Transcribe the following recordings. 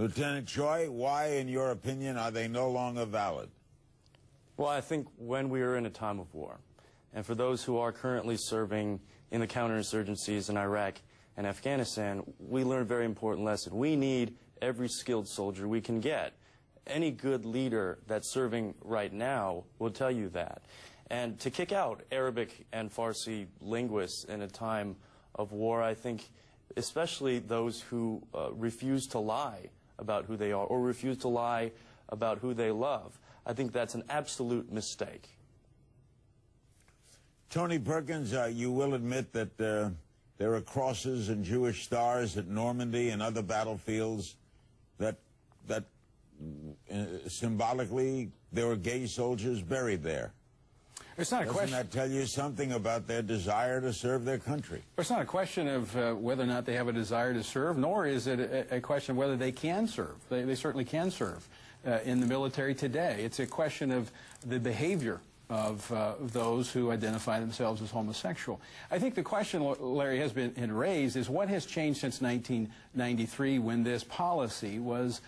Lieutenant Choi, why, in your opinion, are they no longer valid? Well, I think when we are in a time of war, and for those who are currently serving in the counterinsurgencies in Iraq and Afghanistan, we learned a very important lesson. We need every skilled soldier we can get. Any good leader that's serving right now will tell you that. And to kick out Arabic and Farsi linguists in a time of war, I think especially those who refuse to lie about who they are or refuse to lie about who they love, I think that's an absolute mistake. Tony Perkins, you will admit that there are crosses and Jewish stars at Normandy and other battlefields that symbolically there were gay soldiers buried there. It's not a question. Doesn't that tell you something about their desire to serve their country? It's not a question of whether or not they have a desire to serve, nor is it a question of whether they can serve. They certainly can serve in the military today. It's a question of the behavior of those who identify themselves as homosexual. I think the question, Larry, has been raised is what has changed since 1993 when this policy was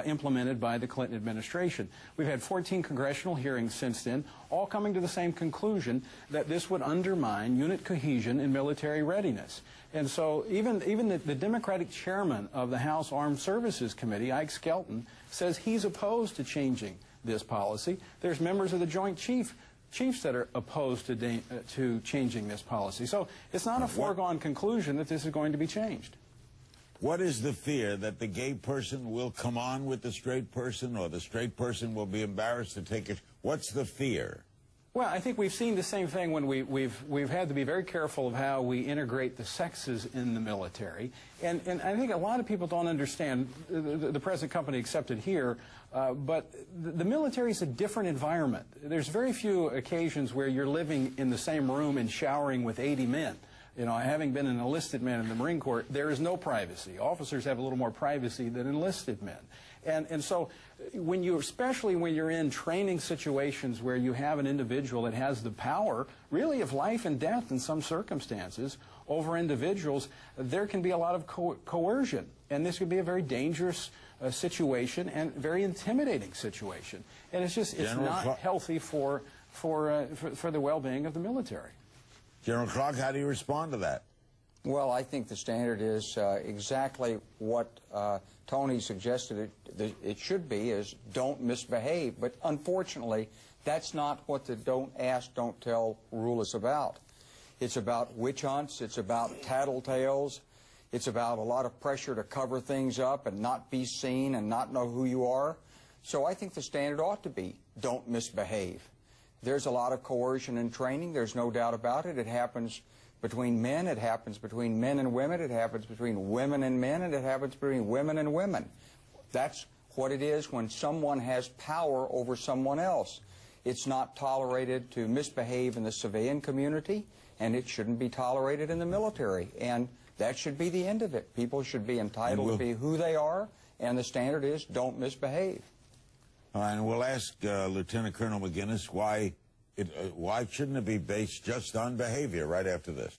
implemented by the Clinton administration. We've had 14 congressional hearings since then, all coming to the same conclusion that this would undermine unit cohesion and military readiness. And so even the Democratic chairman of the House Armed Services Committee, Ike Skelton, says he's opposed to changing this policy. There's members of the Joint Chiefs that are opposed to changing this policy. So it's not a foregone conclusion that this is going to be changed. What is the fear, that the gay person will come on with the straight person, or the straight person will be embarrassed to take it? What's the fear? Well, I think we've seen the same thing when we've had to be very careful of how we integrate the sexes in the military. And I think a lot of people don't understand, the present company accepted here, but the military is a different environment. There's very few occasions where you're living in the same room and showering with 80 men. You know, having been an enlisted man in the Marine Corps, there is no privacy. Officers have a little more privacy than enlisted men. And so especially when you're in training situations where you have an individual that has the power, really of life and death in some circumstances, over individuals, there can be a lot of coercion. And this could be a very dangerous situation and very intimidating situation. And it's just, it's not healthy for the well-being of the military. General Clark, how do you respond to that? Well, I think the standard is exactly what Tony suggested it should be, is don't misbehave. But unfortunately, that's not what the don't ask, don't tell rule is about. It's about witch hunts. It's about tattletales. It's about a lot of pressure to cover things up and not be seen and not know who you are. So I think the standard ought to be don't misbehave. There's a lot of coercion in training. There's no doubt about it. It happens between men. It happens between men and women. It happens between women and men. And it happens between women and women. That's what it is when someone has power over someone else. It's not tolerated to misbehave in the civilian community, and it shouldn't be tolerated in the military. And that should be the end of it. People should be entitled to be who they are, and the standard is don't misbehave. And we'll ask Lieutenant Colonel McGinnis why shouldn't it be based just on behavior right after this?